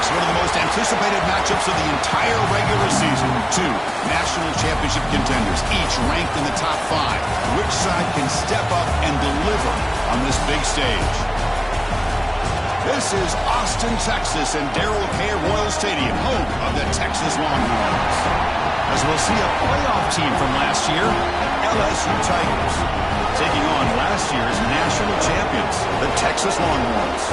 One of the most anticipated matchups of the entire regular season. Two national championship contenders, each ranked in the top 5. Which side can step up and deliver on this big stage? This is Austin, Texas, and Darrell K. Royal Stadium, home of the Texas Longhorns. As we'll see a playoff team from last year, LSU Tigers, taking on last year's national champions, the Texas Longhorns.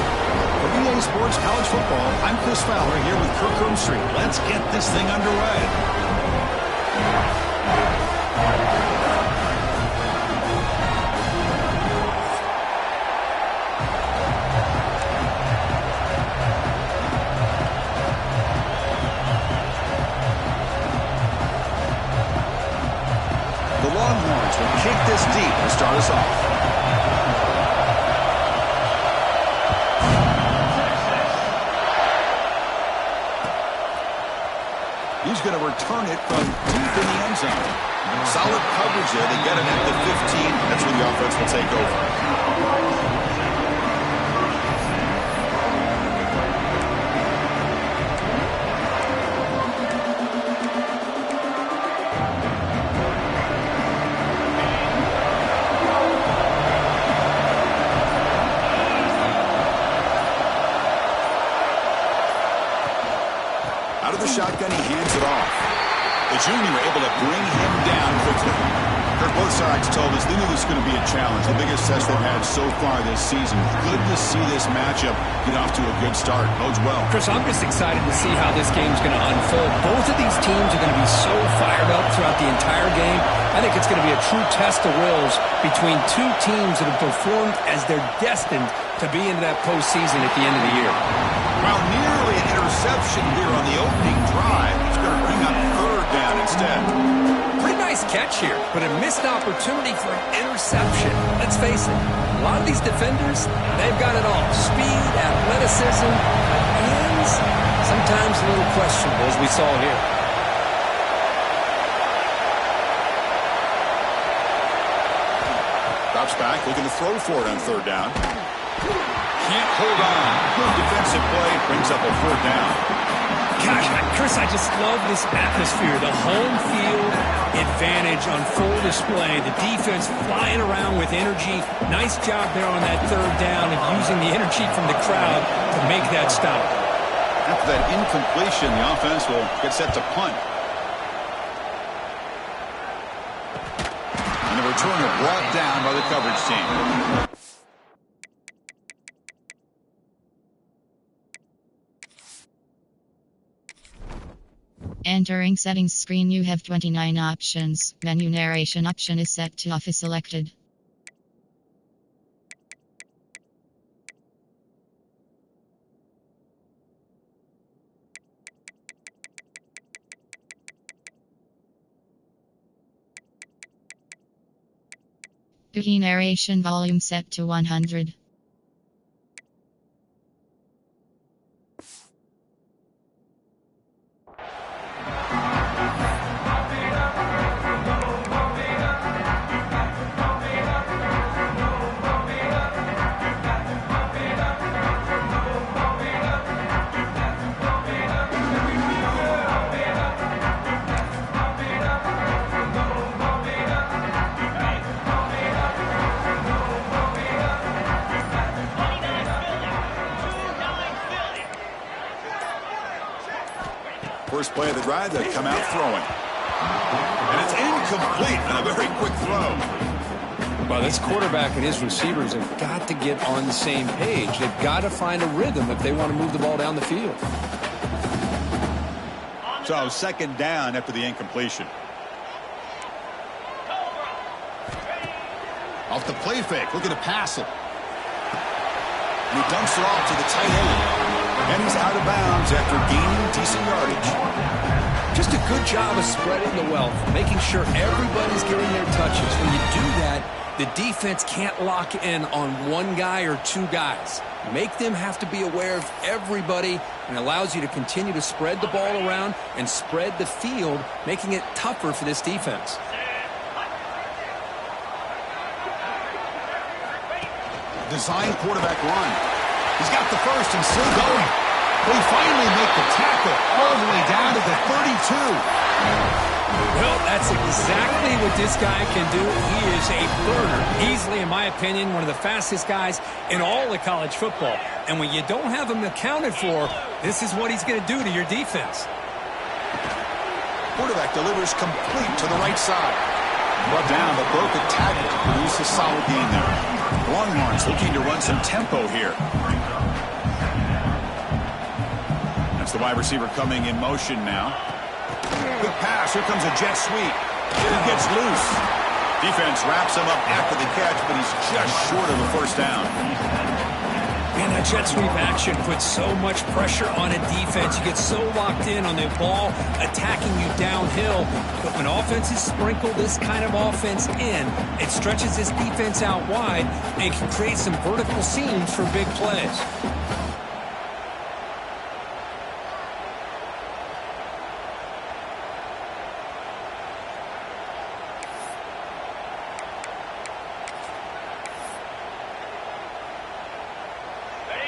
For BA Sports College Football, I'm Chris Fowler here with Kirk Street. Let's get this thing underway. The Longhorns will kick this deep to start us off. He's going to return it from deep in the end zone. Solid coverage there. They get it at the 15. That's where the offense will take over. Out of the shotgun, he hands it off. The junior able to bring him down quickly. Both sides told us they knew this was going to be a challenge, the biggest test they've had so far this season. Good to see this matchup get off to a good start. Bodes well. Chris, I'm just excited to see how this game's going to unfold. Both of these teams are going to be so fired up throughout the entire game. I think it's going to be a true test of wills between two teams that have performed as they're destined to be into that postseason at the end of the year. Well, nearly an interception here on the opening drive. It's going to bring up third down instead. Pretty nice catch here, but a missed opportunity for an interception. Let's face it, a lot of these defenders, they've got it all. Speed, athleticism, but hands, sometimes a little questionable, as we saw here. Drops back, looking to throw for it on third down. Can't hold on. Good defensive play, brings up a fourth down. Gosh, Chris, I just love this atmosphere. The home field advantage on full display. The defense flying around with energy. Nice job there on that third down and using the energy from the crowd to make that stop. After that incompletion, the offense will get set to punt. And the returner brought down by the coverage team. Entering settings screen, you have 29 options. Menu narration option is set to off is selected. Key narration volume set to 100. First play of the drive, they come out throwing. And it's incomplete on a very quick throw. Well, this quarterback and his receivers have got to get on the same page. They've got to find a rhythm if they want to move the ball down the field. So second down after the incompletion. Off the play fake, looking to pass it. And he dumps it off to the tight end. And he's out of bounds after gaining decent yardage. Just a good job of spreading the wealth, making sure everybody's getting their touches. When you do that, the defense can't lock in on one guy or two guys. Make them have to be aware of everybody, and allows you to continue to spread the ball around and spread the field, making it tougher for this defense. Design quarterback run. He's got the first and still going. But he finally make the tackle all the way down to the 32. Well, that's exactly what this guy can do. He is a burner. Easily, in my opinion, one of the fastest guys in all of college football. And when you don't have him accounted for, this is what he's going to do to your defense. Quarterback delivers complete to the right side. Brought down, but broke a tackle to produce a solid gain there. Longhorns looking to run some tempo here. That's the wide receiver coming in motion now. Good pass. Here comes a jet sweep. He gets loose. Defense wraps him up after the catch, but he's just short of a first down. Man, that jet sweep action puts so much pressure on a defense. You get so locked in on the ball attacking you downhill. But when offenses sprinkle this kind of offense in, it stretches this defense out wide and can create some vertical seams for big plays.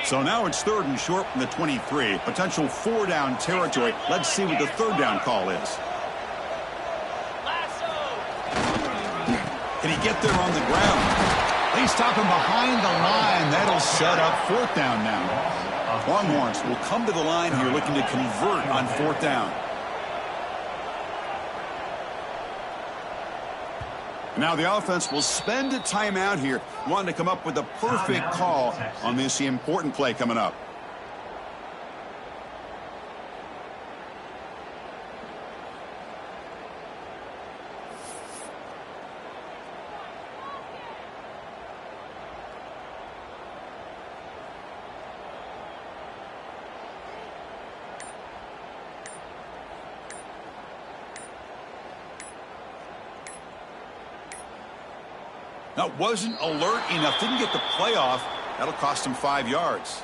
So now it's third and short from the 23. Potential four-down territory. Let's see what the third down call is. Can he get there on the ground? They stop him behind the line. That'll set up fourth down now. Longhorns will come to the line here looking to convert on fourth down. Now the offense will spend a timeout here, wanting to come up with a perfect call on this important play coming up. That wasn't alert enough. Didn't get the play off. That'll cost him 5 yards.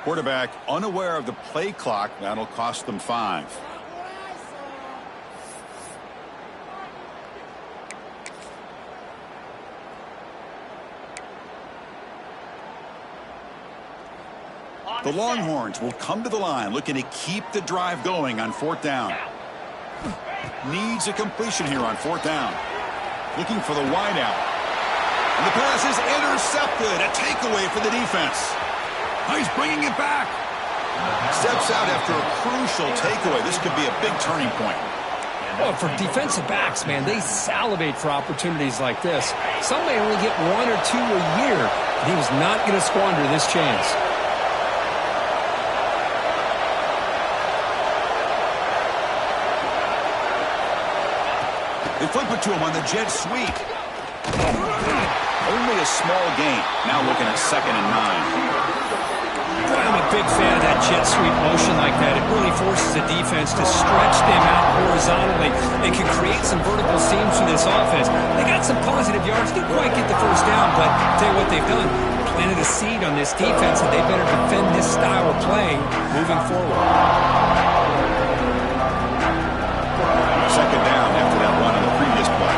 Quarterback unaware of the play clock. That'll cost them 5. The Longhorns will come to the line looking to keep the drive going on 4th down. Needs a completion here on 4th down. Looking for the wideout. And the pass is intercepted. A takeaway for the defense. Oh, he's bringing it back. Steps out after a crucial takeaway. This could be a big turning point. Well, for defensive backs, man, they salivate for opportunities like this. Some may only get 1 or 2 a year, and he was not going to squander this chance. They flip it to him on the jet sweep. Only a small gain. Now looking at 2nd and 9. Boy, I'm a big fan of that jet sweep motion like that. It really forces the defense to stretch them out horizontally. They can create some vertical seams through this offense. They got some positive yards. Didn't quite get the first down, but I'll tell you what they've done. Planted a seed on this defense, and they better defend this style of playing moving forward. 2nd down after that run on the previous play.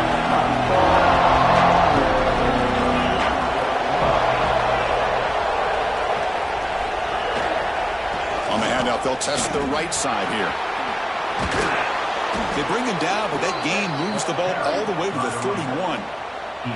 On the handout, they'll test the right side here. They bring him down, but that gain moves the ball all the way to the 31.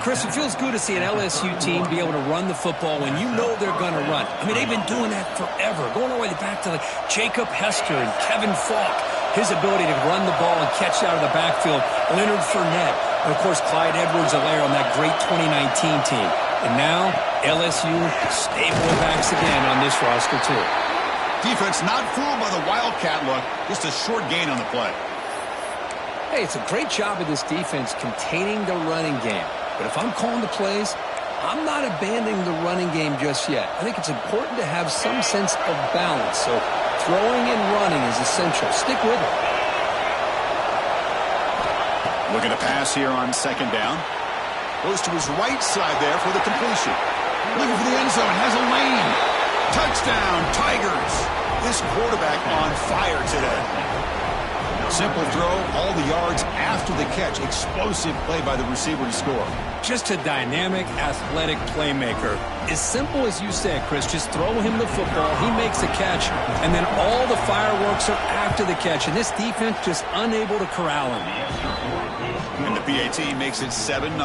Chris, it feels good to see an LSU team be able to run the football when you know they're going to run. I mean, they've been doing that forever, going all the way back to like Jacob Hester and Kevin Falk. His ability to run the ball and catch out of the backfield, Leonard Fournette, and of course Clyde Edwards-Helaire on that great 2019 team. And now LSU stable backs again on this roster too. Defense not fooled by the Wildcat look, just a short gain on the play. Hey, it's a great job of this defense containing the running game. But if I'm calling the plays, I'm not abandoning the running game just yet. I think it's important to have some sense of balance. So throwing and running is essential. Stick with it. Looking to pass here on 2nd down. Goes to his right side there for the completion. Looking for the end zone. Has a lane. Touchdown, Tigers. This quarterback on fire today. Simple throw, all the yards after the catch. Explosive play by the receiver to score. Just a dynamic, athletic playmaker. As simple as you said, Chris, just throw him the football, he makes a catch, and then all the fireworks are after the catch, and this defense just unable to corral him. And the PAT makes it 7-0.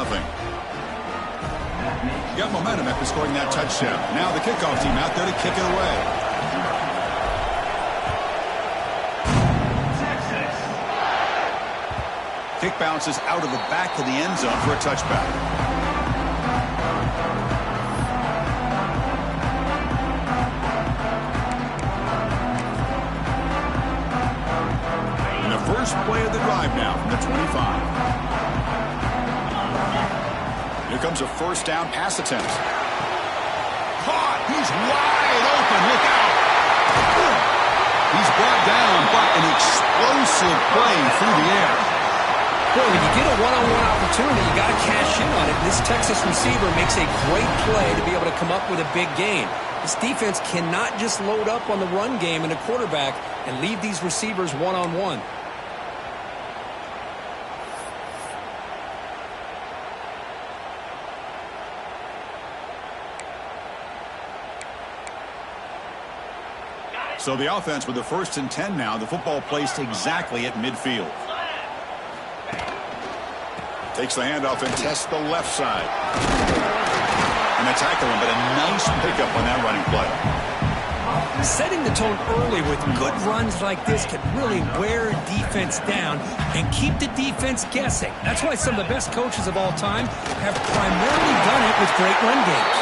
Got momentum after scoring that touchdown. Now the kickoff team out there to kick it away. Kick bounces out of the back of the end zone for a touchback. And the first play of the drive now from the 25. Here comes a 1st down pass attempt. Caught! He's wide open. Look out! He's brought down, but an explosive play through the air. Boy, when you get a one-on-one opportunity, you got to cash in on it. This Texas receiver makes a great play to be able to come up with a big gain. This defense cannot just load up on the run game and the quarterback and leave these receivers one-on-one. So the offense with the 1st and 10 now. The football placed exactly at midfield. Takes the handoff and tests the left side. And they tackle him, but a nice pickup on that running play. Setting the tone early with good runs like this can really wear defense down and keep the defense guessing. That's why some of the best coaches of all time have primarily done it with great run games.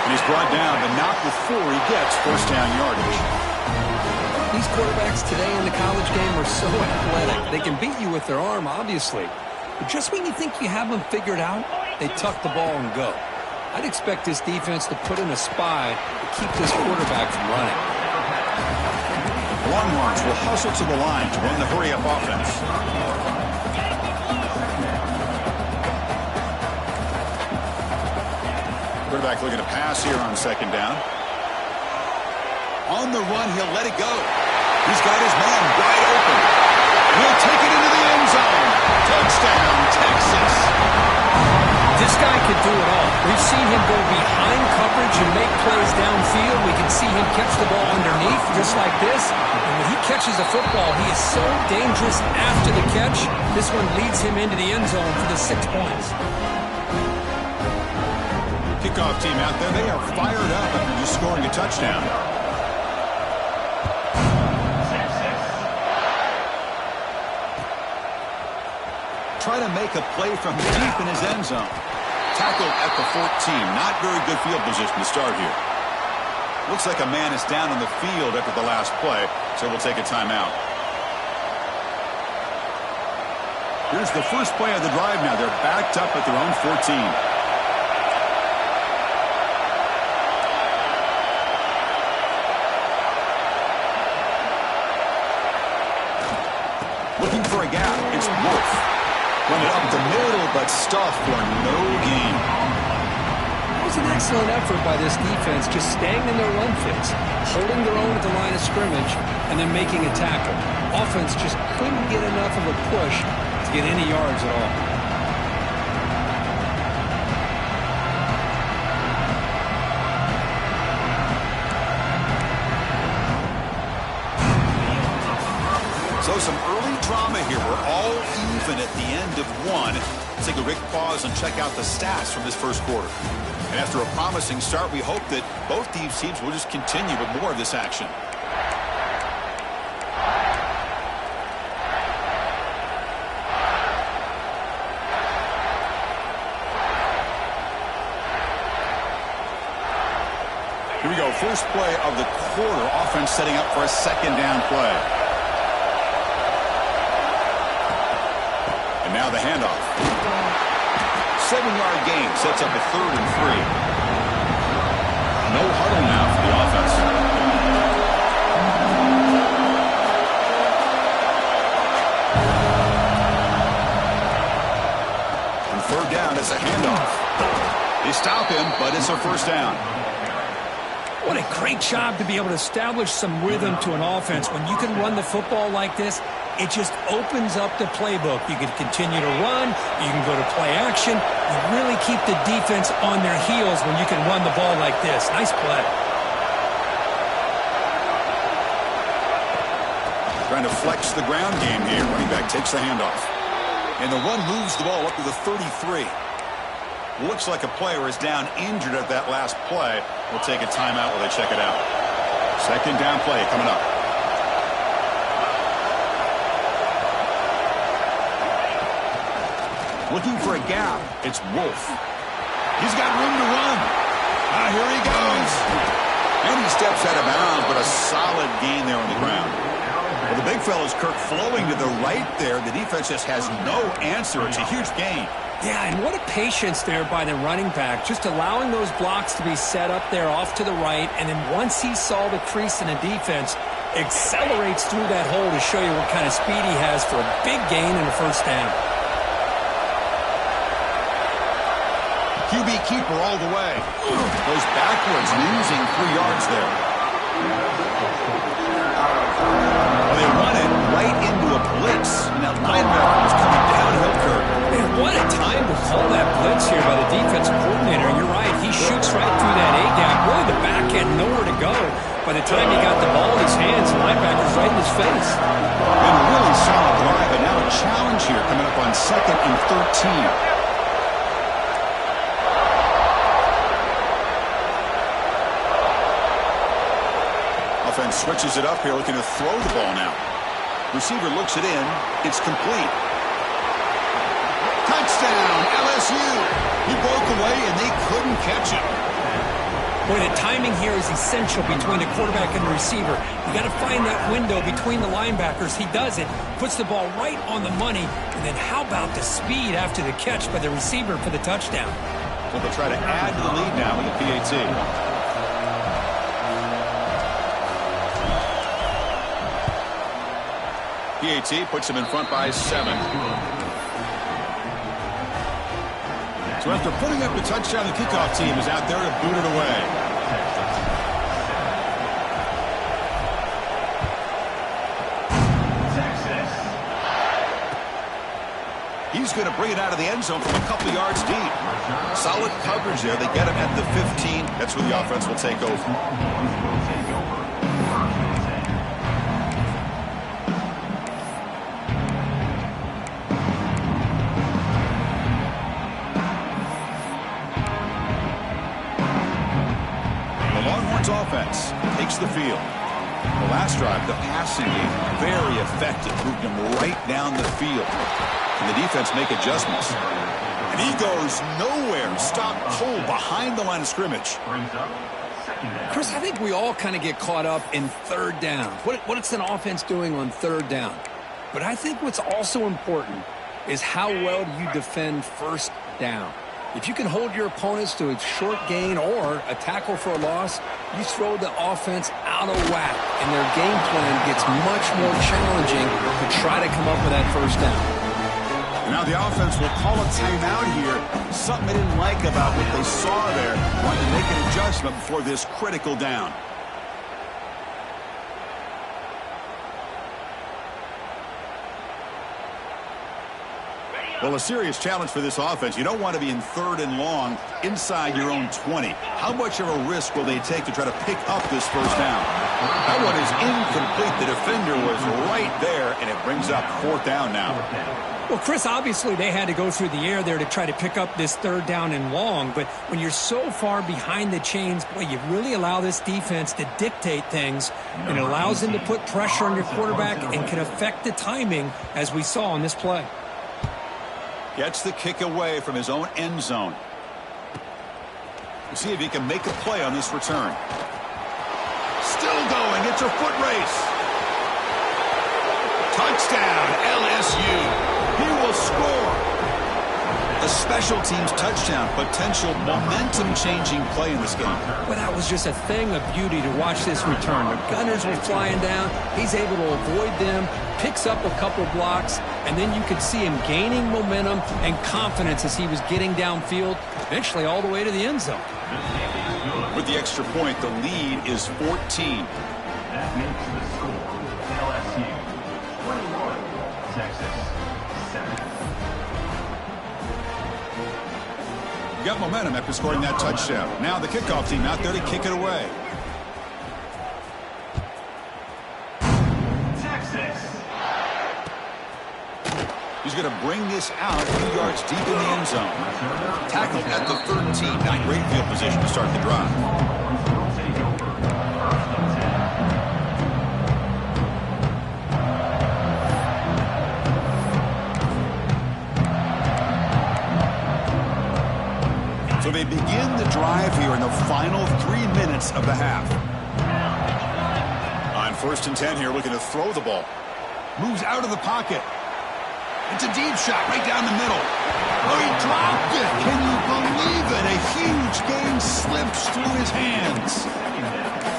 And he's brought down, but not before he gets first down yardage. These quarterbacks today in the college game are so athletic. They can beat you with their arm, obviously. But just when you think you have them figured out, they tuck the ball and go. I'd expect this defense to put in a spy to keep this quarterback from running. Longhorns will hustle to the line to run the hurry-up offense. Quarterback looking to pass here on second down. On the run, he'll let it go. He's got his man wide open. He'll take it into the end zone. Touchdown, Texas. This guy could do it all. We've seen him go behind coverage and make plays downfield. We can see him catch the ball underneath just like this. And when he catches the football, he is so dangerous after the catch. This one leads him into the end zone for the 6 points. Kickoff team out there. They are fired up after just scoring a touchdown. Try to make a play from deep in his end zone. Tackled at the 14. Not very good field position to start here. Looks like a man is down on the field after the last play, so we'll take a timeout. Here's the first play of the drive now. They're backed up at their own 14. Looking for a gap. It's Wolf. Run it up the middle, but stuffed for no gain. It was an excellent effort by this defense, just staying in their run fits, holding their own at the line of scrimmage, and then making a tackle. Offense just couldn't get enough of a push to get any yards at all. So some early drama here. We're all even at the end of one. Let's take a quick pause and check out the stats from this first quarter. And after a promising start, we hope that both these teams will just continue with more of this action. Here we go. First play of the quarter. Offense setting up for a second down play. And now the handoff. 7-yard gain sets up a 3rd and 3. No huddle now for the offense. And 3rd down, it's a handoff. They stop him, but it's a first down. What a great job to be able to establish some rhythm to an offense. When you can run the football like this, it just opens up the playbook. You can continue to run. You can go to play action. You really keep the defense on their heels when you can run the ball like this. Nice play. Trying to flex the ground game here. Running back takes the handoff. And the run moves the ball up to the 33. Looks like a player is down injured at that last play. We'll take a timeout while they check it out. Second down play coming up. Looking for a gap. It's Wolf. He's got room to run. Here he goes. And he steps out of bounds, but a solid gain there on the ground. Well, the big fella's Kirk flowing to the right there. The defense just has no answer. It's a huge gain. Yeah, and what a patience there by the running back, just allowing those blocks to be set up there off to the right, and then once he saw the crease in the defense, accelerates through that hole to show you what kind of speed he has for a big gain and a first down. QB keeper all the way. Goes backwards, losing 3 yards there. Well, they run it right into a blitz, and that linebacker was coming downhill, Kirk. Man, what a time to call that blitz here by the defensive coordinator. You're right, he shoots right through that A-gap. Really, the back had nowhere to go. By the time he got the ball in his hands, the linebacker's right in his face. Been a really solid drive, but now a challenge here coming up on 2nd and 13. switches it up here, looking to throw the ball now. Receiver looks it in. It's complete. Touchdown, LSU. He broke away, and they couldn't catch him. Boy, the timing here is essential between the quarterback and the receiver. You got to find that window between the linebackers. He does it, puts the ball right on the money, and then how about the speed after the catch by the receiver for the touchdown? So they'll try to add to the lead now with the PAT. PAT puts him in front by 7. So after putting up the touchdown, the kickoff team is out there to boot it away. He's going to bring it out of the end zone from a couple yards deep. Solid coverage there. They get him at the 15. That's where the offense will take over. Offense takes the field. The last drive, the passing game, very effective. Moved him right down the field. And the defense make adjustments. And he goes nowhere. Stopped cold behind the line of scrimmage. Chris, I think we all kind of get caught up in third down. What's an offense doing on third down? But I think what's also important is how well do you defend first down. If you can hold your opponents to a short gain or a tackle for a loss, you throw the offense out of whack, and their game plan gets much more challenging to try to come up with that first down. And now the offense will call a timeout here. Something they didn't like about what they saw there. Wanted to make an adjustment before this critical down. Well, a serious challenge for this offense. You don't want to be in third and long inside your own 20. How much of a risk will they take to try to pick up this first down? That one is incomplete. The defender was right there, and it brings up fourth down now. Well, Chris, obviously they had to go through the air there to try to pick up this third down and long, but when you're so far behind the chains, boy, you really allow this defense to dictate things, and it allows them to put pressure on your quarterback and can affect the timing, as we saw on this play. Gets the kick away from his own end zone. We'll see if he can make a play on this return. Still going. It's a foot race. Touchdown, LSU. He will score. A special teams touchdown. Potential momentum-changing play in this game. Well, that was just a thing of beauty to watch this return. The Gunners were flying down. He's able to avoid them, picks up a couple blocks, and then you could see him gaining momentum and confidence as he was getting downfield, eventually all the way to the end zone. With the extra point, the lead is 14. That makes the score LSU 21, Texas 7. Got momentum after scoring that touchdown. Now the kickoff team out there to kick it away. He's going to bring this out a few yards deep in the end zone. Tackled at the 13. Not great field position to start the drive. So they begin the drive here in the final 3 minutes of the half. On 1st and 10 here, looking to throw the ball. Moves out of the pocket. It's a deep shot right down the middle. Oh, he dropped it. Can you believe it? A huge gain slips through his hands.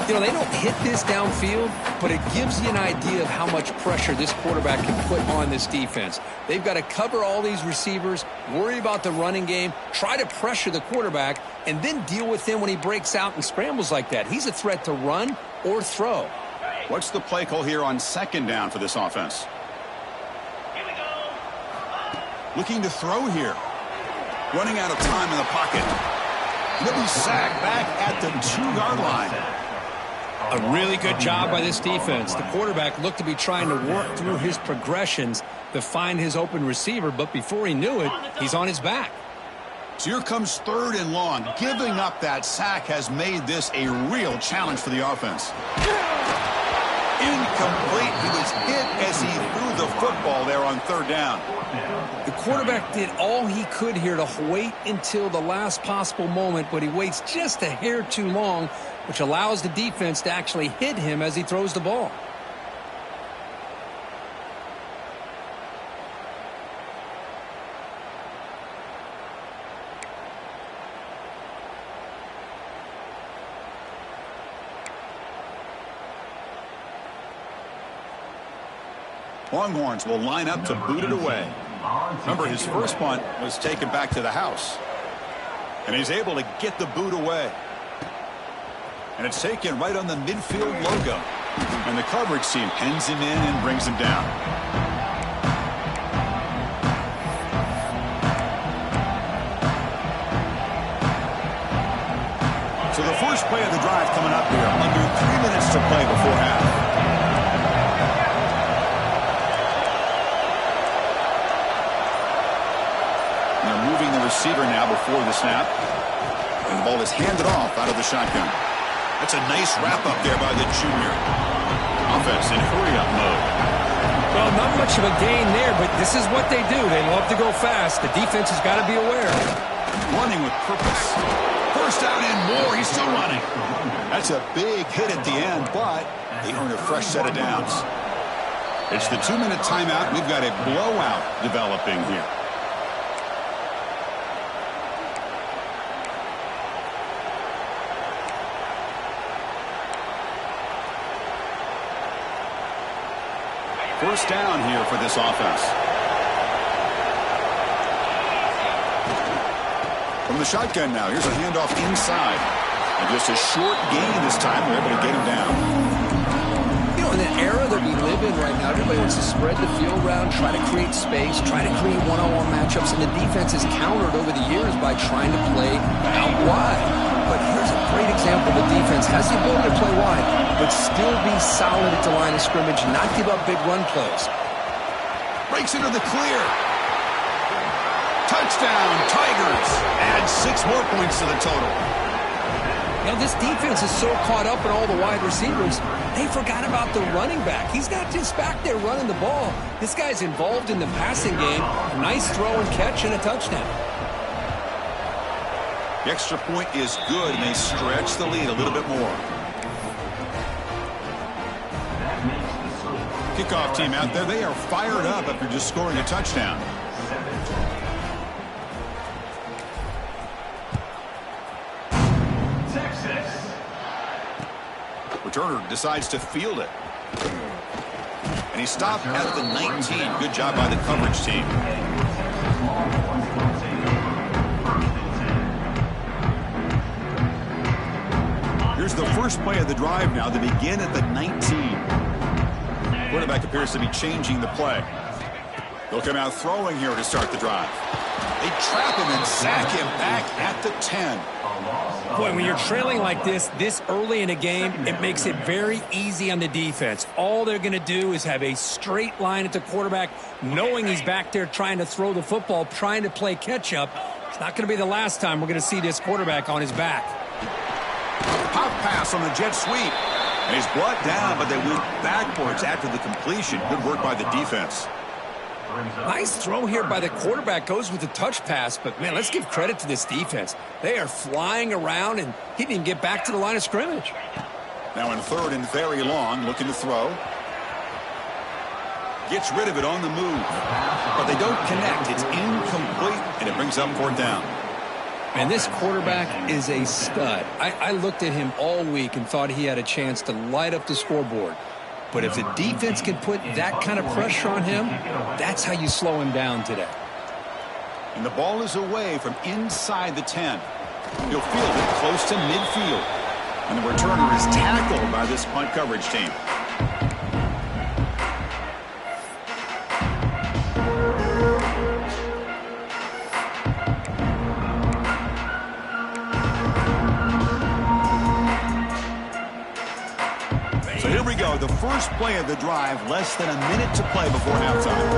You know, they don't hit this downfield, but it gives you an idea of how much pressure this quarterback can put on this defense. They've got to cover all these receivers, worry about the running game, try to pressure the quarterback, and then deal with him when he breaks out and scrambles like that. He's a threat to run or throw. What's the play call here on 2nd down for this offense? Looking to throw here. Running out of time in the pocket. He'll be sacked back at the 2-yard line. A really good job by this defense. The quarterback looked to be trying to work through his progressions to find his open receiver, but before he knew it, he's on his back. So here comes 3rd and long. Giving up that sack has made this a real challenge for the offense. incomplete. He was hit as he threw the football there on third down. The quarterback did all he could here to wait until the last possible moment, but he waits just a hair too long, which allows the defense to actually hit him as he throws the ball. Longhorns will line up to boot it away. Remember, his first punt was taken back to the house. And he's able to get the boot away. And it's taken right on the midfield logo. And the coverage team pens him in and brings him down. So the first play of the drive coming up here. Under 3 minutes to play before half. Moving the receiver now before the snap. And the ball is handed off out of the shotgun. That's a nice wrap-up there by the junior. Offense in hurry-up mode. Well, not much of a gain there, but this is what they do. They love to go fast. The defense has got to be aware. Running with purpose. First down and more. He's still running. That's a big hit at the end, but they earn a fresh set of downs. It's the 2-minute timeout. We've got a blowout developing here. First down here for this offense. From the shotgun now, here's a handoff inside. And just a short gain this time, we're able to get him down. You know, in the era that we live in right now, everybody wants to spread the field around, try to create space, try to create one-on-one matchups, and the defense has countered over the years by trying to play out wide. But here's a great example. The defense has the ability to play wide, but still be solid at the line of scrimmage, not give up big run plays. Breaks into the clear. Touchdown, Tigers. Add 6 more points to the total. Now, this defense is so caught up in all the wide receivers, they forgot about the running back. He's not just back there running the ball. This guy's involved in the passing game. A nice throw and catch and a touchdown. The extra point is good, and they stretch the lead a little bit more. Kickoff team out there, they are fired up after just scoring a touchdown. Texas. Returner decides to field it. And he stopped at the 19. Good job by the coverage team. Here's the first play of the drive now. They begin at the 19. Quarterback appears to be changing the play. They'll come out throwing here to start the drive. They trap him and sack him back at the 10. Boy, when you're trailing like this early in a game, it makes it very easy on the defense. All they're going to do is have a straight line at the quarterback, knowing he's back there trying to throw the football, trying to play catch-up. It's not going to be the last time we're going to see this quarterback on his back. Pop pass on the jet sweep. And he's brought down, but they went backwards after the completion. Good work by the defense. Nice throw here by the quarterback. Goes with the touch pass, but, man, let's give credit to this defense. They are flying around, and he didn't get back to the line of scrimmage. Now in third and very long, looking to throw. Gets rid of it on the move. But they don't connect. It's incomplete, and it brings up fourth down. And this quarterback is a stud. I looked at him all week and thought he had a chance to light up the scoreboard. But if the defense can put that kind of pressure on him, that's how you slow him down today. And the ball is away from inside the 10. He'll field it close to midfield. And the returner is tackled by this punt coverage team. So here we go, the first play of the drive, less than a minute to play before halftime.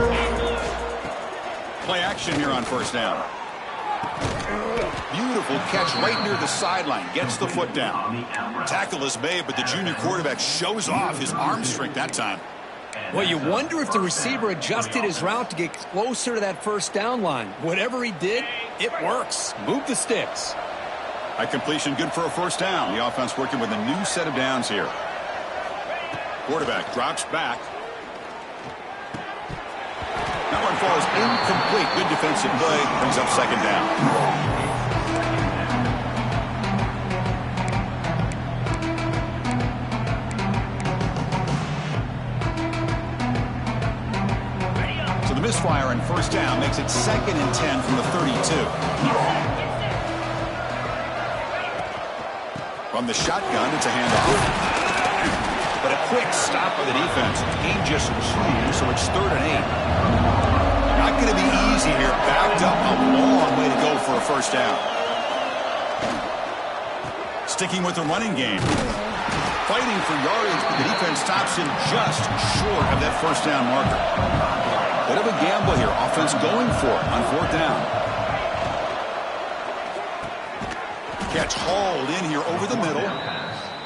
Play action here on first down. Beautiful catch right near the sideline. Gets the foot down. Tackle is made, but the junior quarterback shows off his arm strength that time. Well, you wonder if the receiver adjusted his route to get closer to that first down line. Whatever he did, it works. Move the sticks. A completion good for a first down. The offense working with a new set of downs here. Quarterback drops back. That one falls incomplete. Good defensive play. Brings up second down. Misfire and first down makes it 2nd and 10 from the 32. From the shotgun, it's a handoff. But a quick stop by the defense. Gain just 2, so it's 3rd and 8. Not going to be easy here. Backed up a long way to go for a first down. Sticking with the running game. Fighting for yardage, but the defense stops him just short of that first down marker. Bit of a gamble here. Offense going for it on 4th down. Catch hauled in here over the middle.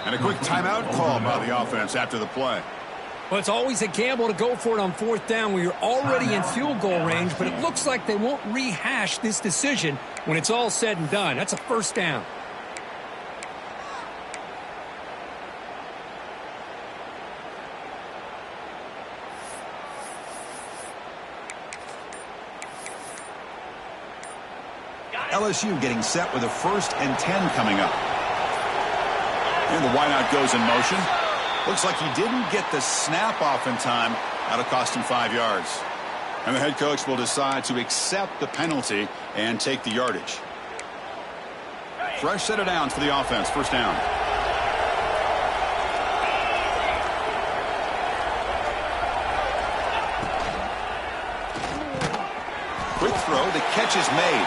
And a quick timeout call by the offense after the play. Well, it's always a gamble to go for it on 4th down where you're already in field goal range, but it looks like they won't rehash this decision when it's all said and done. That's a first down. LSU getting set with a 1st and 10 coming up. And the wideout goes in motion. Looks like he didn't get the snap off in time. That'll cost him 5 yards. And the head coach will decide to accept the penalty and take the yardage. Fresh set of downs for the offense. First down. Quick throw. The catch is made.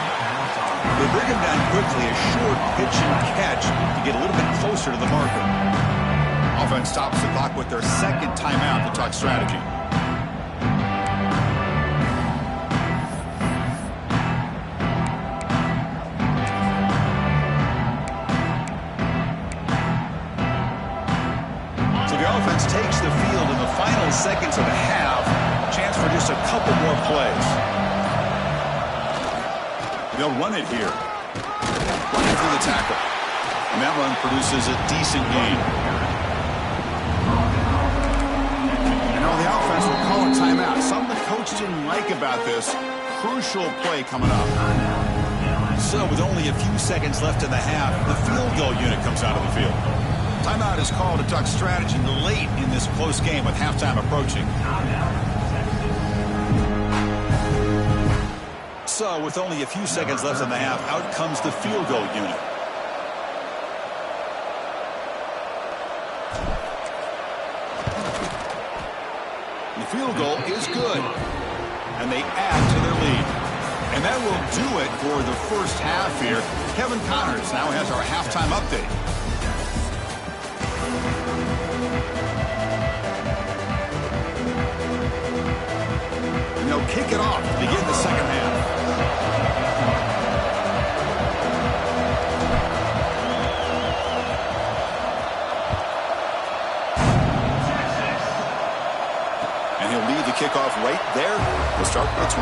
They bring him down quickly, a short pitch and catch to get a little bit closer to the marker. Offense stops the clock with their 2nd timeout to talk strategy. So the offense takes the field in the final seconds of the half. Chance for just a couple more plays. They'll run it here. Running through the tackle. And that run produces a decent gain. And now the offense will call a timeout. Something the coach didn't like about this. Crucial play coming up. So with only a few seconds left in the half, the field goal unit comes out of the field. Timeout is called to talk strategy late in this close game with halftime approaching. So, with only a few seconds left in the half, out comes the field goal unit. The field goal is good. And they add to their lead. And that will do it for the first half here. Kevin Connors now has our halftime update. And they'll kick it off to begin the second half. Kickoff right there. We'll start with 25.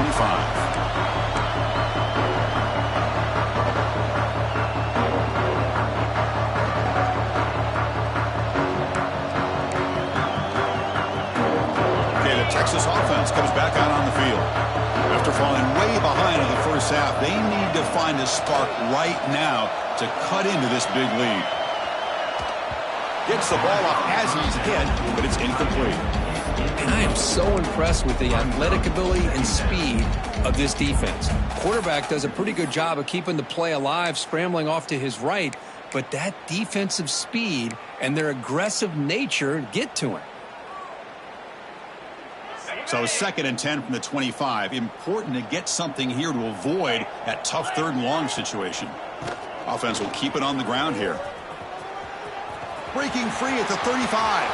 Okay, the Texas offense comes back out on the field. After falling way behind in the first half, they need to find a spark right now to cut into this big lead. Gets the ball off as he's hit, but it's incomplete. And I am so impressed with the athletic ability and speed of this defense. Quarterback does a pretty good job of keeping the play alive, scrambling off to his right, but that defensive speed and their aggressive nature get to him. So 2nd and 10 from the 25. Important to get something here to avoid that tough 3rd and long situation. Offense will keep it on the ground here. Breaking free at the 35.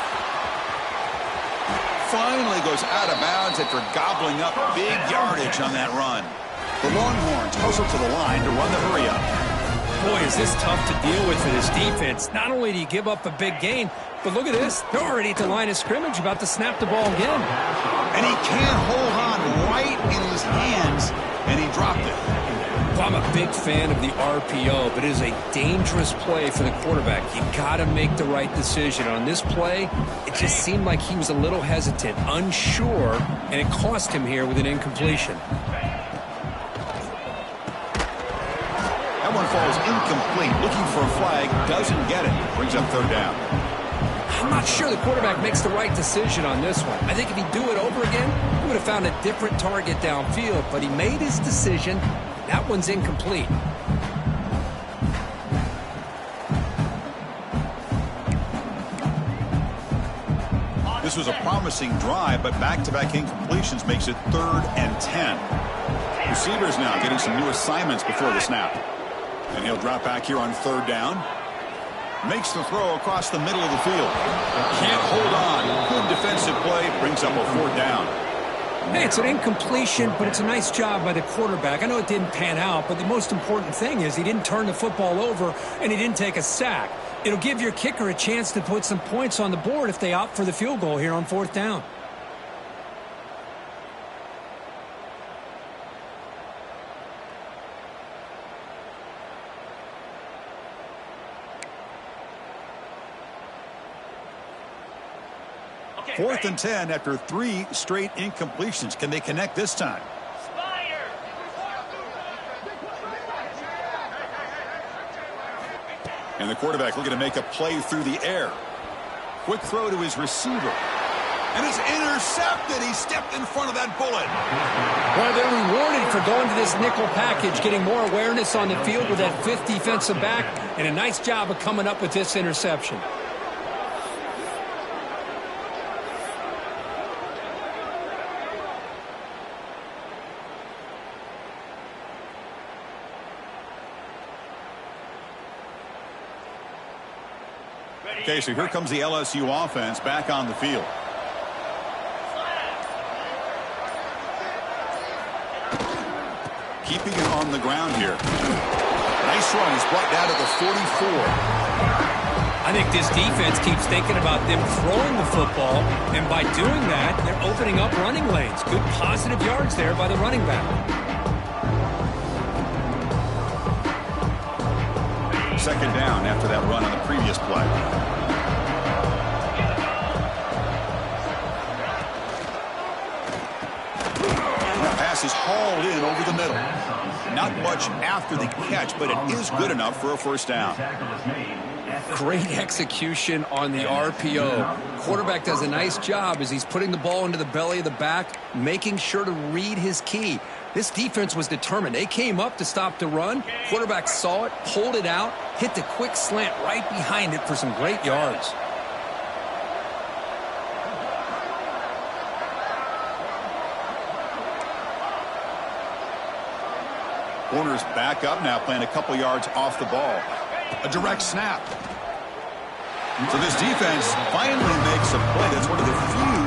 Finally goes out of bounds after gobbling up big yardage on that run. The Longhorns hustle to the line to run the hurry up. Boy, is this tough to deal with for this defense. Not only do you give up a big gain, but look at this. They're already at the line of scrimmage, about to snap the ball again. And he can't hold on right in his hands, and he dropped it. Well, I'm a big fan of the RPO, but it is a dangerous play for the quarterback. You got to make the right decision. On this play, it just seemed like he was a little hesitant, unsure, and it cost him here with an incompletion. That one falls incomplete. Looking for a flag, doesn't get it. Brings up third down. I'm not sure the quarterback makes the right decision on this one. I think if he'd do it over again, he would have found a different target downfield, but he made his decision. That one's incomplete. This was a promising drive, but back-to-back incompletions makes it 3rd and 10. Receivers now getting some new assignments before the snap. And he'll drop back here on 3rd down. Makes the throw across the middle of the field. Can't hold on. Good defensive play. Brings up a 4th down. Hey, it's an incompletion, but it's a nice job by the quarterback. I know it didn't pan out, but the most important thing is he didn't turn the football over and he didn't take a sack. It'll give your kicker a chance to put some points on the board if they opt for the field goal here on 4th down. Fourth and 10 after 3 straight incompletions. Can they connect this time? And the quarterback looking to make a play through the air. Quick throw to his receiver. And it's intercepted. He stepped in front of that bullet. Well, they're rewarded for going to this nickel package, getting more awareness on the field with that 5th defensive back, and a nice job of coming up with this interception. Okay, so here comes the LSU offense back on the field. Keeping it on the ground here. Nice run. He's brought down to the 44. I think this defense keeps thinking about them throwing the football, and by doing that, they're opening up running lanes. Good positive yards there by the running back. Second down after that run on the previous play. That pass is hauled in over the middle. Not much after the catch, but it is good enough for a 1st down. Great execution on the RPO. Quarterback does a nice job as he's putting the ball into the belly of the back, making sure to read his key. This defense was determined. They came up to stop the run. Quarterback saw it, pulled it out, hit the quick slant right behind it for some great yards. Corners back up now, playing a couple yards off the ball. A direct snap. So this defense finally makes a play. That's one of the few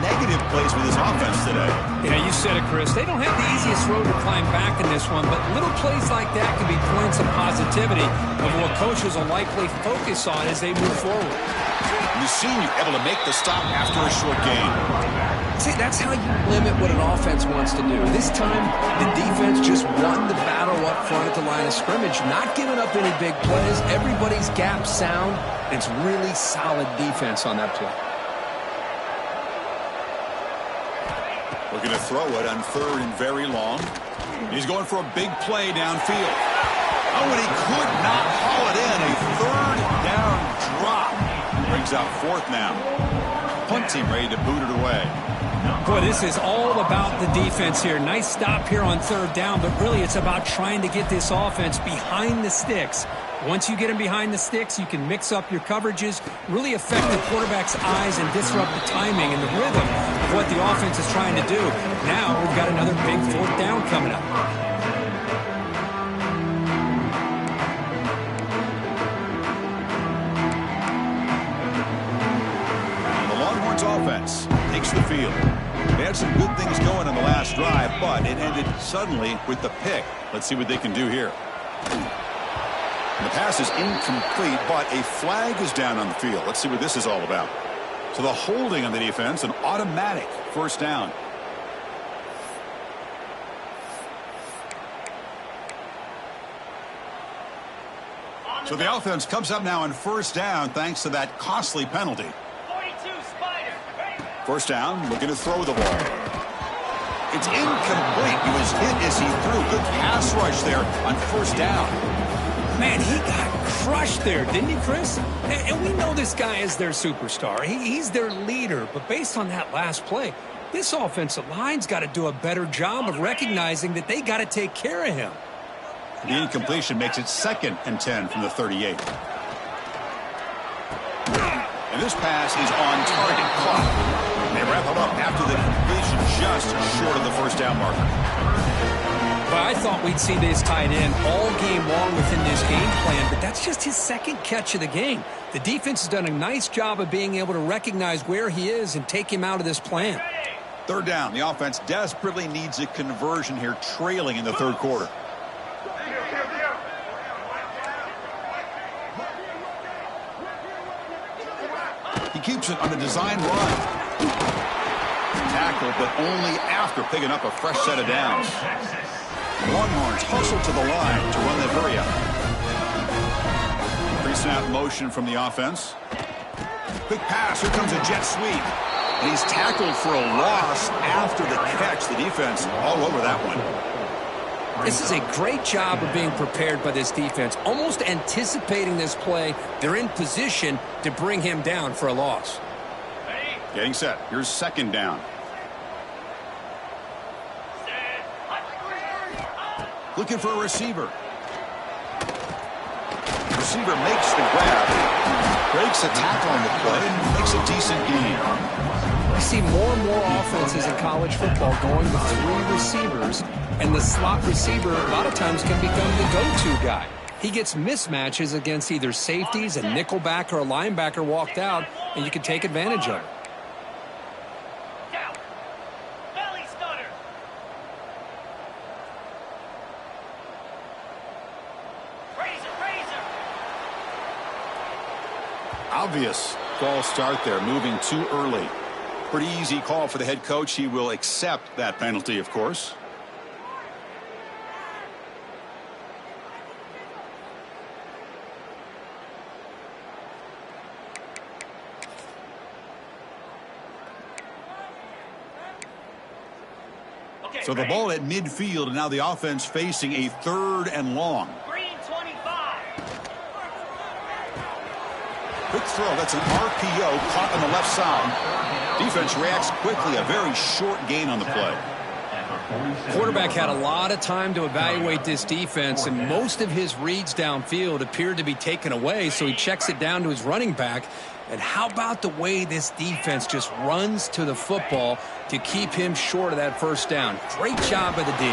negative plays with this offense today. Yeah, you said it, Chris. They don't have the easiest road to climb back in this one, but little plays like that can be points of positivity of what coaches will likely focus on as they move forward. The senior able to make the stop after a short gain. See, that's how you limit what an offense wants to do. This time, the defense just won the battle up front at the line of scrimmage, not giving up any big plays. Everybody's gap sound. It's really solid defense on that play. Looking to throw it on 3rd and very long. He's going for a big play downfield. Oh, and he could not haul it in. A 3rd down drop. Brings out 4th now. Punt team ready to boot it away. Boy, this is all about the defense here. Nice stop here on 3rd down, but really it's about trying to get this offense behind the sticks. Once you get them behind the sticks, you can mix up your coverages, really affect the quarterback's eyes and disrupt the timing and the rhythm of what the offense is trying to do. Now we've got another big 4th down coming up. Offense takes the field. They had some good things going in the last drive, but it ended suddenly with the pick. Let's see what they can do here. And the pass is incomplete, but a flag is down on the field. Let's see what this is all about. So the holding on the defense, an automatic first down. So the offense comes up now on first down thanks to that costly penalty. 42 Spider. First down, looking to throw the ball. It's incomplete. He was hit as he threw. Good pass rush there on first down. Man, he got crushed there, didn't he, Chris? And we know this guy is their superstar. He's their leader. But based on that last play, this offensive line's got to do a better job of recognizing that they got to take care of him. The incompletion makes it 2nd and 10 from the 38. And this pass is on target. Caught. And they wrap it up after the completion just short of the first down marker. Well, I thought we'd see this tight end all game long within this game plan, but that's just his 2nd catch of the game. The defense has done a nice job of being able to recognize where he is and take him out of this plan. 3rd down. The offense desperately needs a conversion here, trailing in the 3rd quarter. He keeps it on a design run. Tackle, but only after picking up a fresh set of downs. Longhorns hustle to the line to run that hurry up. Pre-snap motion from the offense. Quick pass. Here comes a jet sweep. And he's tackled for a loss after the catch. The defense all over that one. This is a great job of being prepared by this defense, almost anticipating this play. They're in position to bring him down for a loss. Getting set. Here's 2nd down. Looking for a receiver. Receiver makes the grab. Breaks a tackle on the play. Makes a decent gain. We see more and more offenses in college football going with 3 receivers, and the slot receiver a lot of times can become the go-to guy. He gets mismatches against either safeties, a nickelback, or a linebacker walked out, and you can take advantage of it. Belly stunner. Razor. Obvious false start there, moving too early. Pretty easy call for the head coach. He will accept that penalty, of course. So the ball at midfield, and now the offense facing a 3rd and long. Green 25. Quick throw. That's an RPO caught on the left side. Defense reacts quickly. A very short gain on the play. Quarterback had a lot of time to evaluate this defense, and most of his reads downfield appeared to be taken away, so he checks it down to his running back. And how about the way this defense just runs to the football to keep him short of that first down? Great job by the D.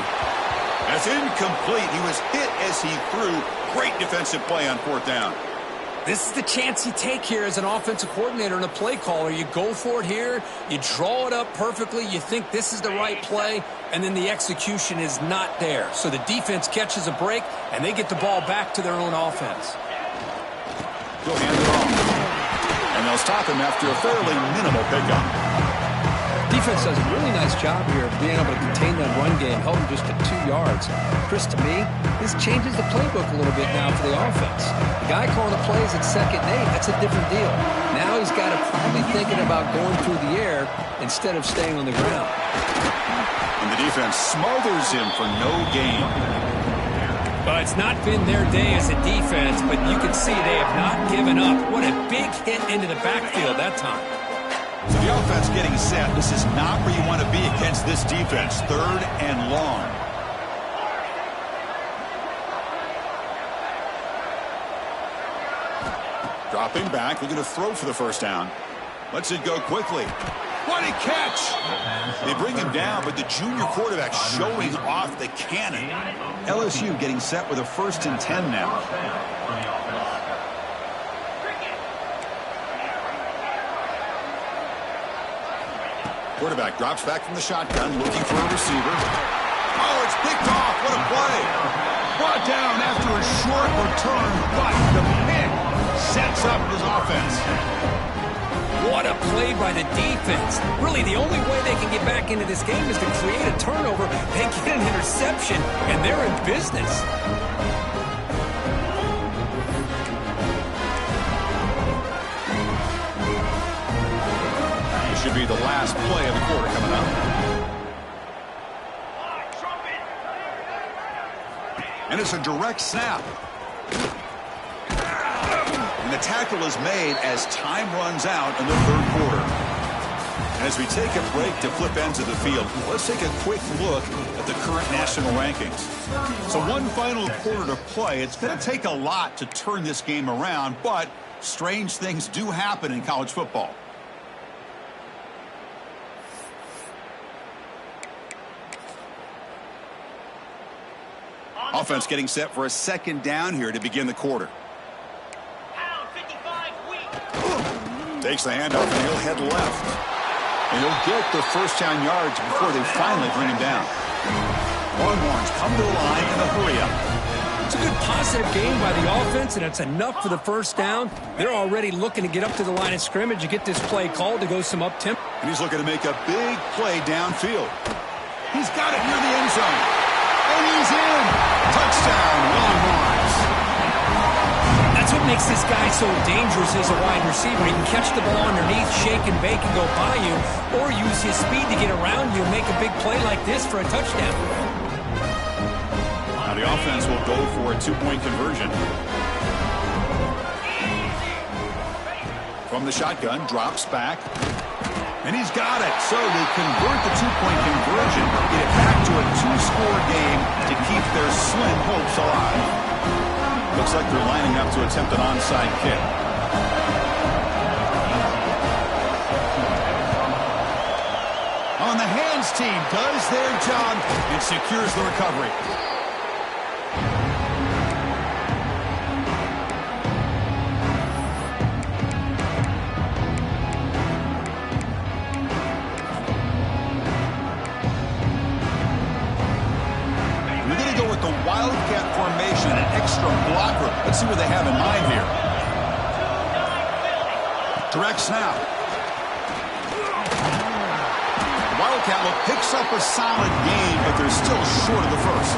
That's incomplete. He was hit as he threw. Great defensive play on 4th down. This is the chance you take here as an offensive coordinator and a play caller. You go for it here, you draw it up perfectly, you think this is the right play, and then the execution is not there. So the defense catches a break, and they get the ball back to their own offense. He'll hand it off. And they'll stop him after a fairly minimal pickup. Defense does a really nice job here of being able to contain that run game, held him just to 2 yards. Chris, to me, this changes the playbook a little bit now for the offense. The guy calling the plays at 2nd and 8, that's a different deal. Now he's got to probably thinking about going through the air instead of staying on the ground. And the defense smothers him for no gain. Well, it's not been their day as a defense, but you can see they have not given up. What a big hit into the backfield that time. So the offense getting set. This is not where you want to be against this defense. 3rd and long. Dropping back, looking to throw for the first down. Lets it go quickly. What a catch! They bring him down, but the junior quarterback showing off the cannon. LSU getting set with a 1st and 10 now. Quarterback drops back from the shotgun, looking for a receiver. Oh, it's picked off. What a play. Brought down after a short return. breaks up his offense. What a play by the defense. Really, the only way they can get back into this game is to create a turnover and get an interception, and they're in business. This should be the last play of the quarter coming up. And it's a direct snap. And the tackle is made as time runs out in the third quarter. And as we take a break to flip ends of the field, let's take a quick look at the current national rankings. So one final quarter to play. It's going to take a lot to turn this game around, but strange things do happen in college football. Offense getting set for a second down here to begin the quarter. Takes the handoff and he'll head left. And he'll get the first down yards before they finally bring him down. Longhorns come to the line in a hurry-up. It's a good positive game by the offense, and it's enough for the first down. They're already looking to get up to the line of scrimmage and get this play called to go some up-tempo. And he's looking to make a big play downfield. He's got it near the end zone. And he's in. Touchdown, Longhorns. That's what makes this guy so dangerous as a wide receiver. He can catch the ball underneath, shake and bake and go by you, or use his speed to get around you and make a big play like this for a touchdown. Now the offense will go for a two-point conversion. From the shotgun, drops back. And he's got it. So they convert the two-point conversion, get it back to a two-score game to keep their slim hopes alive. Looks like they're lining up to attempt an onside kick. On the hands team does their job and secures the recovery. Wildcat formation, an extra blocker. Let's see what they have in mind here. Direct snap. The Wildcat look picks up a solid gain, but they're still short of the first.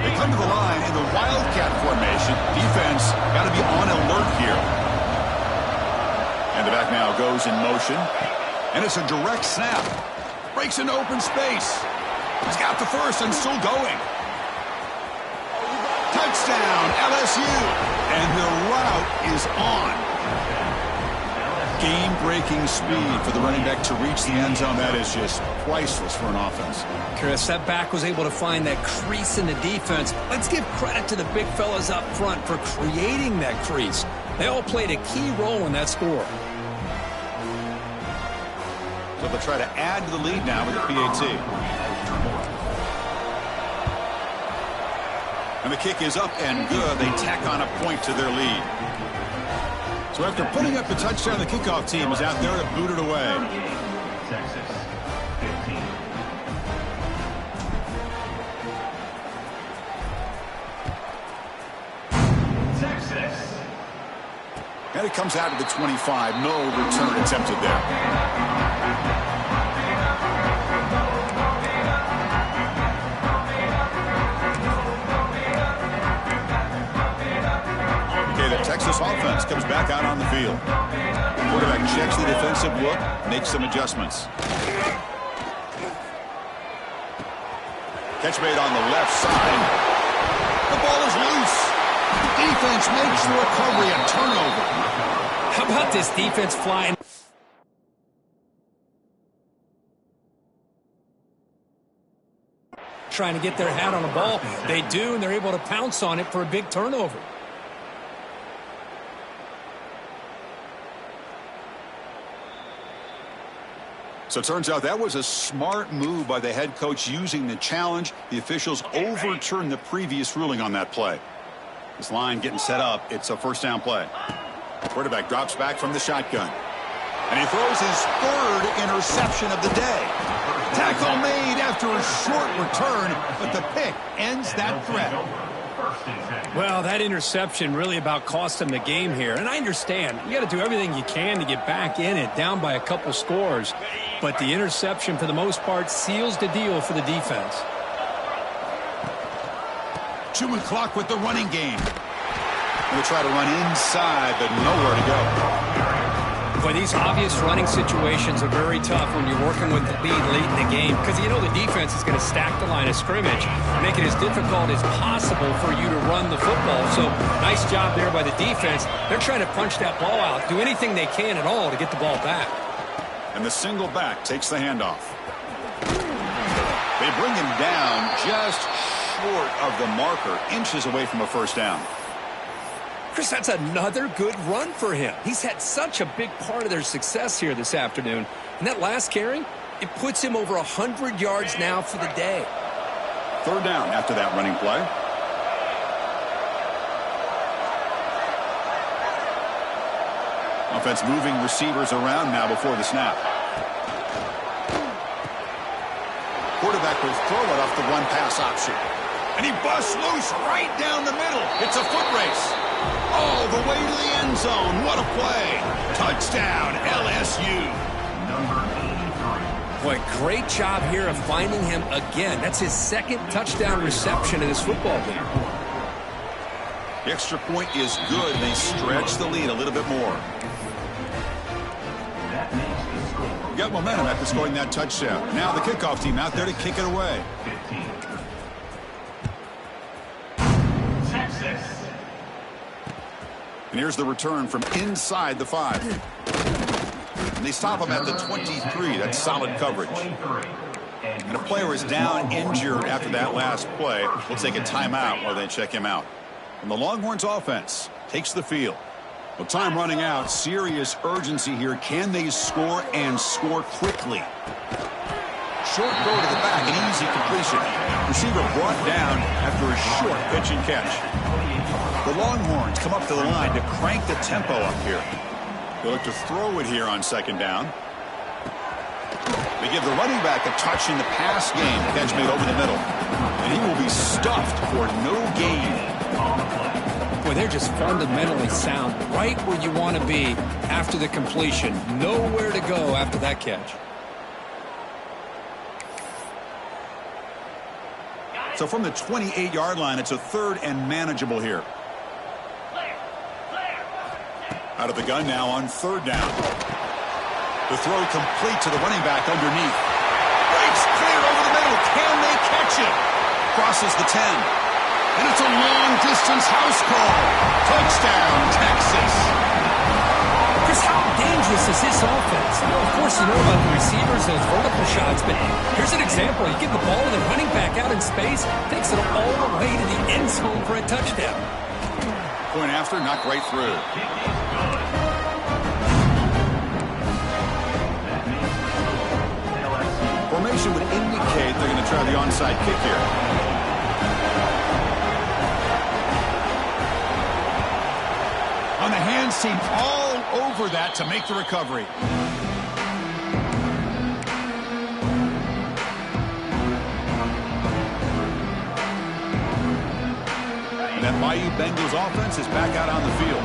They come to the line in the Wildcat formation. Defense got to be on alert here. And the back now goes in motion. And it's a direct snap. Breaks into open space. He's got the first and still going. Touchdown, LSU. And the route is on. Game-breaking speed for the running back to reach the end zone. That is just priceless for an offense. Chris, that back was able to find that crease in the defense. Let's give credit to the big fellas up front for creating that crease. They all played a key role in that score. So they'll try to add to the lead now with the PAT. And the kick is up and good. They tack on a point to their lead. So after putting up the touchdown, the kickoff team is out there to boot it away. Texas, 15. Texas. And it comes out to the 25. No return attempted there. Texas offense comes back out on the field. Quarterback checks the defensive look, makes some adjustments. Catch made on the left side. The ball is loose. The defense makes the recovery, a turnover. How about this defense flying? Trying to get their hat on the ball. They do, and they're able to pounce on it for a big turnover. So it turns out that was a smart move by the head coach using the challenge. The officials overturned the previous ruling on that play. This line getting set up. It's a first down play. Quarterback drops back from the shotgun. And he throws his third interception of the day. Tackle made after a short return, but the pick ends that threat. Well, that interception really about cost him the game here. And I understand. You got to do everything you can to get back in it, down by a couple scores. But the interception, for the most part, seals the deal for the defense. Chewing clock with the running game. We'll try to run inside, but nowhere to go. Boy, these obvious running situations are very tough when you're working with the lead late in the game because you know the defense is going to stack the line of scrimmage, make it as difficult as possible for you to run the football. So nice job there by the defense. They're trying to punch that ball out, do anything they can at all to get the ball back. And the single back takes the handoff. They bring him down just short of the marker, inches away from a first down. Chris, that's another good run for him. He's had such a big part of their success here this afternoon. And that last carry, it puts him over 100 yards now for the day. Third down after that running play. Offense moving receivers around now before the snap. Quarterback will throw it off the one-pass option. And he busts loose right down the middle. It's a foot race. All the way to the end zone. What a play. Touchdown, LSU. Boy, great job here of finding him again. That's his second touchdown reception in this football game. The extra point is good. They stretch the lead a little bit more. Got momentum after scoring that touchdown. Now the kickoff team out there to kick it away. And here's the return from inside the 5. And they stop him at the 23. That's solid coverage. And a player is down injured after that last play. We'll take a timeout while they check him out. And the Longhorns offense takes the field. Well, time running out. Serious urgency here. Can they score and score quickly? Short throw to the back, an easy completion. Receiver brought down after a short pitch and catch. The Longhorns come up to the line to crank the tempo up here. They look to throw it here on second down. They give the running back a touch in the pass game. Catch made over the middle. And he will be stuffed for no gain. Boy, they're just fundamentally sound right where you want to be after the completion. Nowhere to go after that catch. So from the 28-yard line, it's a third and manageable here. Out of the gun now on third down. The throw complete to the running back underneath. Breaks clear over the middle. Can they catch it? Crosses the 10. And it's a long-distance house call. Touchdown, Texas. Chris, how dangerous is this offense? Of course, you know about the receivers, those vertical shots, but here's an example. You give the ball to the running back out in space, takes it all the way to the end zone for a touchdown. Point after, knocked right through. Formation would indicate they're going to try the onside kick here. On the hands team, all over that to make the recovery. And that Bayou Bengals offense is back out on the field.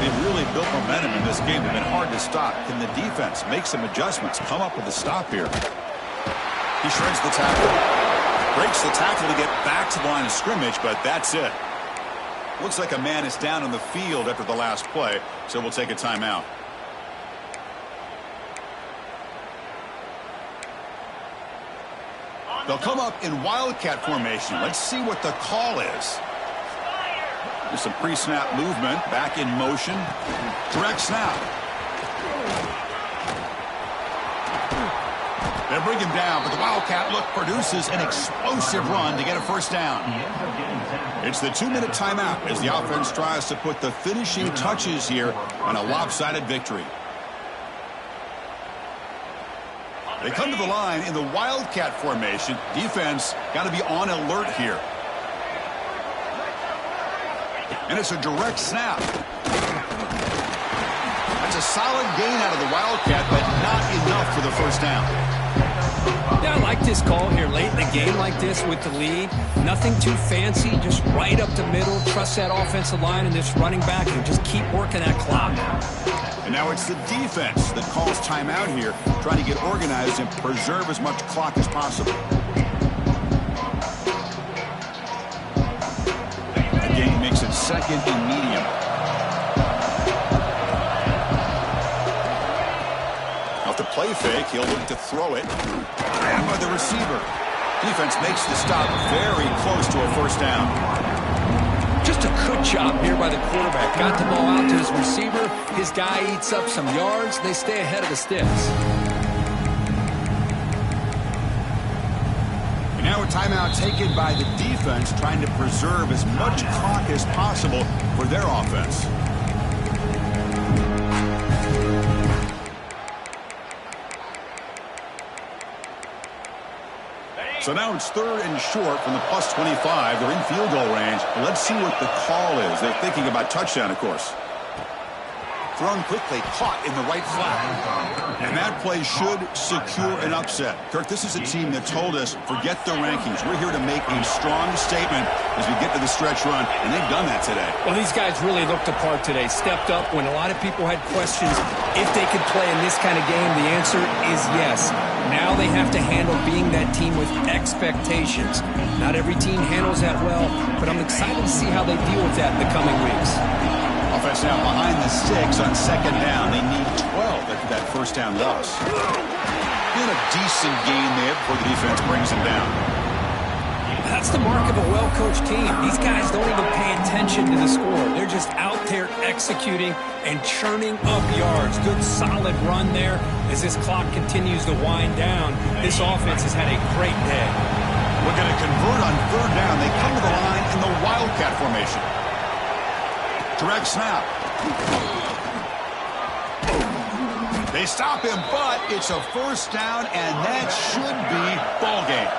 They've really built momentum in this game. They've been hard to stop. Can the defense make some adjustments, come up with a stop here? He shreds the tackle. Breaks the tackle to get back to the line of scrimmage, but that's it. Looks like a man is down on the field after the last play, so we'll take a timeout. They'll come up in Wildcat formation. Let's see what the call is. There's some pre-snap movement, back in motion. Direct snap. They bring him down, but the Wildcat look produces an explosive run to get a first down. It's the 2-minute timeout as the offense tries to put the finishing touches here on a lopsided victory. They come to the line in the Wildcat formation. Defense got to be on alert here. And it's a direct snap. That's a solid gain out of the Wildcat, but not enough for the first down. Yeah, I like this call here late in the game like this with the lead. Nothing too fancy, just right up the middle. Trust that offensive line and this running back and just keep working that clock. And now it's the defense that calls timeout here, trying to get organized and preserve as much clock as possible. Again, makes it second and medium. Off the play fake, he'll look to throw it. Grabbed by the receiver. Defense makes the stop very close to a first down. Just a good job here by the quarterback. Got the ball out to his receiver. His guy eats up some yards. They stay ahead of the sticks. And now a timeout taken by the defense, trying to preserve as much clock as possible for their offense. So now it's third and short from the plus 25. They're in field goal range. Let's see what the call is. They're thinking about touchdown, of course. Thrown quickly, caught in the right flat. And that play should secure an upset. Kirk, this is a team that told us, forget the rankings. We're here to make a strong statement as we get to the stretch run, and they've done that today. Well, these guys really looked the part today. Stepped up when a lot of people had questions if they could play in this kind of game. The answer is yes. Now they have to handle being that team with expectations. Not every team handles that well, but I'm excited to see how they deal with that in the coming weeks. Offense now behind the sticks on second down. They need 12 after that first down loss. Been a decent gain there before the defense brings them down. That's the mark of a well-coached team. These guys don't even pay attention to the score. They're just out there executing and churning up yards. Good, solid run there. As this clock continues to wind down, this offense has had a great day. We're going to convert on third down. They come to the line in the Wildcat formation. Direct snap. They stop him, but it's a first down, and that should be ball game.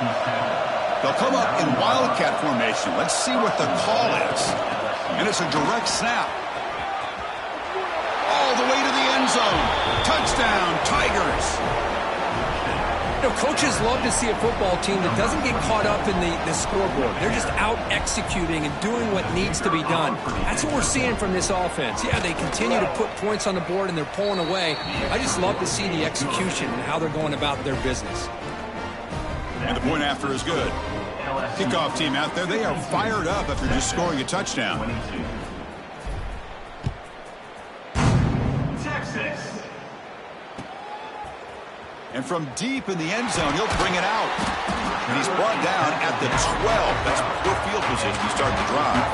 They'll come up in Wildcat formation. Let's see what the call is. And it's a direct snap. All the way to the end zone. Touchdown, Tigers. You know, coaches love to see a football team that doesn't get caught up in the scoreboard. They're just out executing and doing what needs to be done. That's what we're seeing from this offense. Yeah, they continue to put points on the board and they're pulling away. I just love to see the execution and how they're going about their business. And the point after is good. Kickoff team out there, they are fired up after just scoring a touchdown. Texas. And from deep in the end zone, he'll bring it out. And he's brought down at the 12. That's poor field position to start the drive.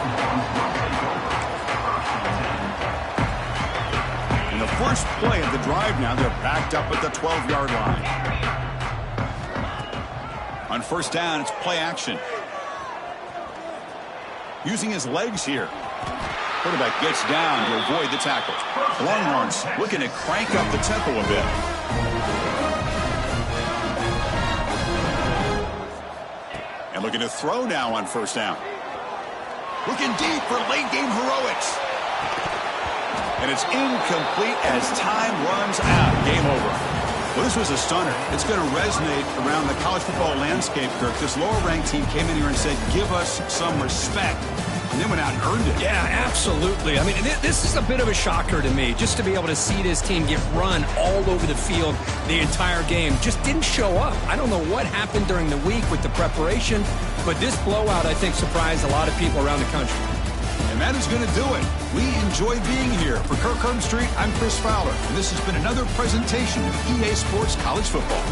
In the first play of the drive now, they're backed up at the 12-yard line. On first down, it's play action. Using his legs here. Quarterback gets down to avoid the tackle. The Longhorns looking to crank up the tempo a bit. And looking to throw now on first down. Looking deep for late game heroics. And it's incomplete as time runs out. Game over. Well, this was a stunner. It's going to resonate around the college football landscape, Kirk. This lower-ranked team came in here and said, give us some respect. And then went out and earned it. Yeah, absolutely. I mean, this is a bit of a shocker to me, just to be able to see this team get run all over the field the entire game. Just didn't show up. I don't know what happened during the week with the preparation, but this blowout, I think, surprised a lot of people around the country. And that is going to do it. We enjoy being here. For Kirk Herbstreit, I'm Chris Fowler, and this has been another presentation of EA Sports College Football.